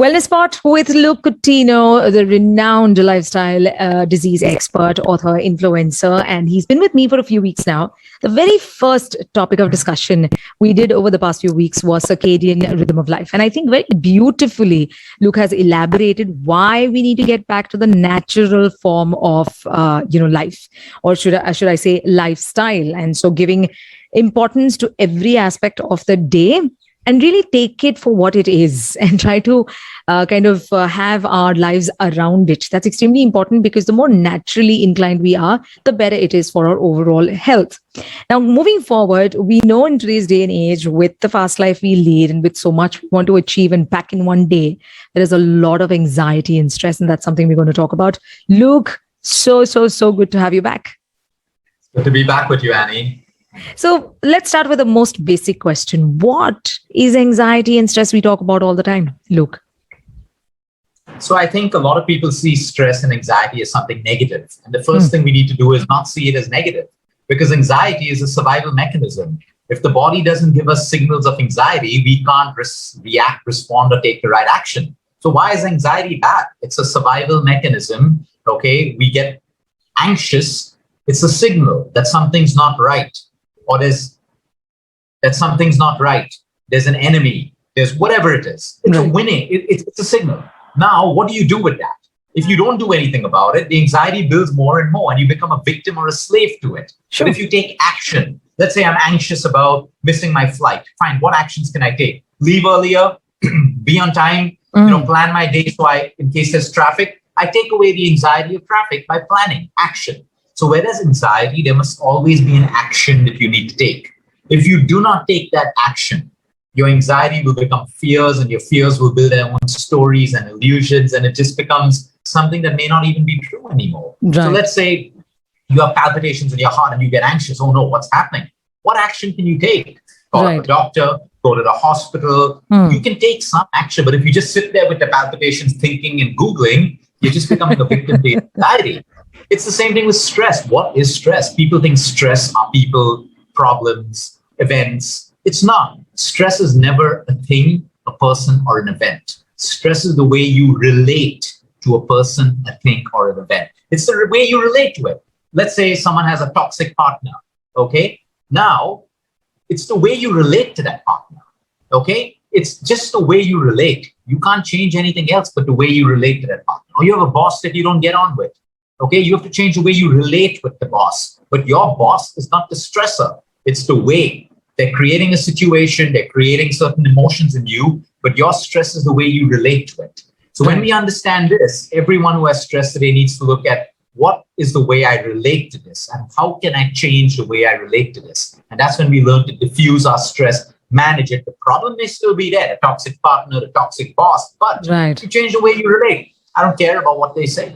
Wellness Spot with Luke Coutinho, the renowned lifestyle disease expert, author, influencer, and he's been with me for a few weeks now. The very first topic of discussion we did over the past few weeks was circadian rhythm of life. And I think very beautifully, Luke has elaborated why we need to get back to the natural form of, life, or should I say lifestyle. And so giving importance to every aspect of the day and really take it for what it is and try to have our lives around it. That's extremely important because the more naturally inclined we are, the better it is for our overall health. Now, moving forward, we know in today's day and age, with the fast life we lead and with so much we want to achieve and pack in one day, there is a lot of anxiety and stress, and that's something we're going to talk about. Luke, so good to have you back. Good to be back with you, Annie. So let's start with the most basic question. What is anxiety and stress we talk about all the time, Luke? So I think a lot of people see stress and anxiety as something negative. And the first thing we need to do is not see it as negative, because anxiety is a survival mechanism. If the body doesn't give us signals of anxiety, we can't react, respond, or take the right action. So why is anxiety bad? It's a survival mechanism. Okay, we get anxious. It's a signal that something's not right. Or that something's not right. There's an enemy. There's whatever it is. It's a winning. It's a signal. Now, what do you do with that? If you don't do anything about it, the anxiety builds more and more, and you become a victim or a slave to it. Sure. But if you take action, let's say I'm anxious about missing my flight. Fine. What actions can I take? Leave earlier, be on time, plan my day so in case there's traffic, I take away the anxiety of traffic by planning action. So where there's anxiety, there must always be an action that you need to take. If you do not take that action, your anxiety will become fears, and your fears will build their own stories and illusions, and it just becomes something that may not even be true anymore. Right. So let's say you have palpitations in your heart and you get anxious. Oh no, what's happening? What action can you take? Call a doctor, go to the hospital. You can take some action, but if you just sit there with the palpitations thinking and Googling, you're just becoming a victim to anxiety. It's the same thing with stress. What is stress? People think stress are people, problems, events. It's not. Stress is never a thing, a person, or an event. Stress is the way you relate to a person, a thing, or an event. It's the way you relate to it. Let's say someone has a toxic partner. Okay. Now, it's the way you relate to that partner. Okay. It's just the way you relate. You can't change anything else but the way you relate to that partner. Or you have a boss that you don't get on with. Okay, you have to change the way you relate with the boss. But your boss is not the stressor. It's the way they're creating a situation, they're creating certain emotions in you, but your stress is the way you relate to it. So when we understand this, everyone who has stress today needs to look at what is the way I relate to this and how can I change the way I relate to this? And that's when we learn to diffuse our stress, manage it. The problem may still be there, the toxic partner, the toxic boss, but you change the way you relate. I don't care about what they say.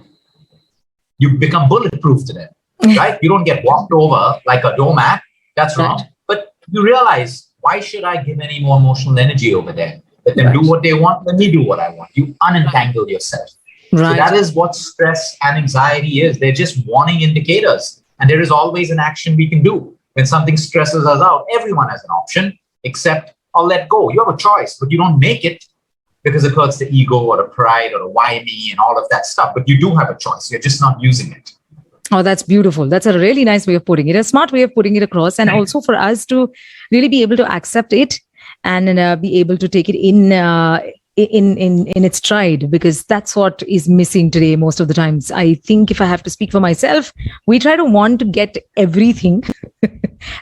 You become bulletproof to them, right? You don't get walked over like a doormat. That's wrong. But you realize, why should I give any more emotional energy over there? Let them do what they want. Let me do what I want. You unentangle yourself. So that is what stress and anxiety is. They're just warning indicators. And there is always an action we can do. When something stresses us out, everyone has an option, except I'll let go. You have a choice, but you don't make it, because it hurts the ego or the pride or the why me and all of that stuff. But you do have a choice. You're just not using it. Oh, that's beautiful. That's a really nice way of putting it, a smart way of putting it across. And also for us to really be able to accept it and be able to take it in its stride, because that's what is missing today most of the times. I think if I have to speak for myself, we try to want to get everything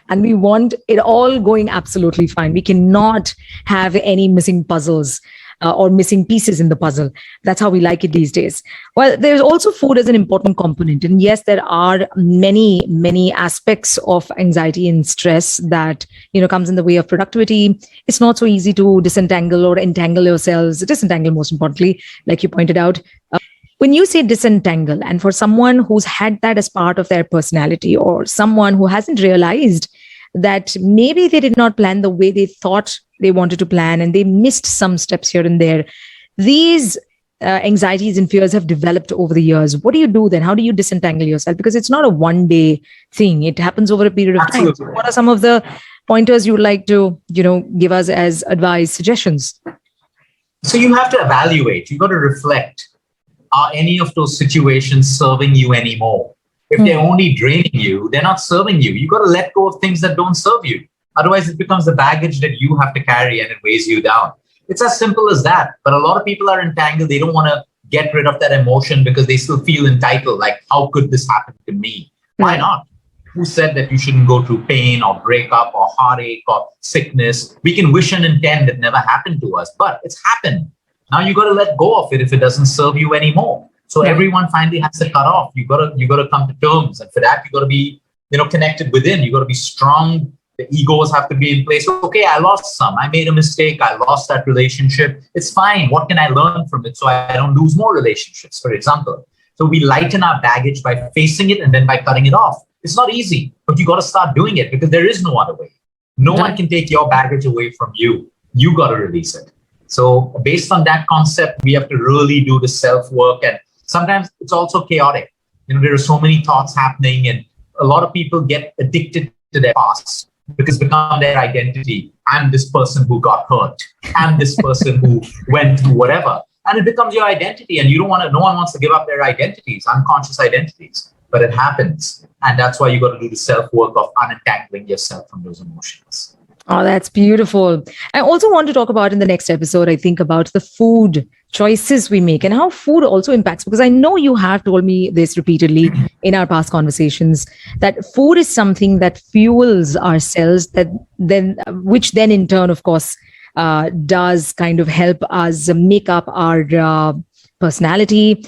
and we want it all going absolutely fine. We cannot have any missing puzzles. Or missing pieces in the puzzle. That's how we like it these days. Well, there's also food as an important component. And yes, there are many aspects of anxiety and stress that, comes in the way of productivity. It's not so easy to disentangle or entangle yourselves, disentangle most importantly, like you pointed out. When you say disentangle, and for someone who's had that as part of their personality, or someone who hasn't realized that maybe they did not plan the way they thought they wanted to plan and they missed some steps here and there, these anxieties and fears have developed over the years. What do you do then? How do you disentangle yourself? Because it's not a one-day thing. It happens over a period of time. So what are some of the pointers you would like to, give us as advice, suggestions? So you have to evaluate, you got to reflect, are any of those situations serving you anymore? If they're only draining you, they're not serving you. You got to let go of things that don't serve you. Otherwise, it becomes the baggage that you have to carry and it weighs you down. It's as simple as that. But a lot of people are entangled. They don't want to get rid of that emotion because they still feel entitled. Like, how could this happen to me? Why not? Who said that you shouldn't go through pain or breakup or heartache or sickness? We can wish and intend it never happened to us, but it's happened. Now you got to let go of it if it doesn't serve you anymore. So everyone finally has to cut off. You got to come to terms, and for that you got to be, connected within. You got to be strong. The egos have to be in place. Okay, I lost some. I made a mistake. I lost that relationship. It's fine. What can I learn from it so I don't lose more relationships, for example? So we lighten our baggage by facing it and then by cutting it off. It's not easy, but you got to start doing it because there is no other way. No one can take your baggage away from you. You got to release it. So based on that concept, we have to really do the self-work. And sometimes it's also chaotic. There are so many thoughts happening, and a lot of people get addicted to their past because it's become their identity. I'm this person who got hurt. I'm this person who went through whatever. And it becomes your identity. And no one wants to give up their identities, unconscious identities. But it happens. And that's why you got to do the self-work of untangling yourself from those emotions. Oh, that's beautiful. I also want to talk about in the next episode, I think, about the food choices we make and how food also impacts, because I know you have told me this repeatedly in our past conversations, that food is something that fuels our cells, which then in turn, of course, does kind of help us make up our personality,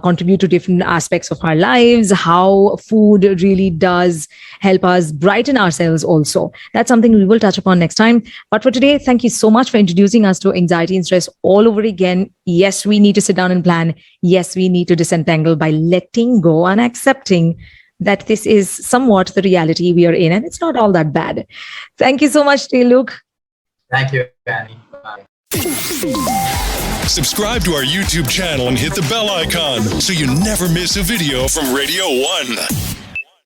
contribute to different aspects of our lives, how food really does help us brighten ourselves also. That's something we will touch upon next time. But for today, thank you so much for introducing us to anxiety and stress all over again. Yes, we need to sit down and plan. Yes, we need to disentangle by letting go and accepting that this is somewhat the reality we are in, and it's not all that bad. Thank you so much, Trilok. Thank you, Annie. Bye. Subscribe to our YouTube channel and hit the bell icon so you never miss a video from Radio 1.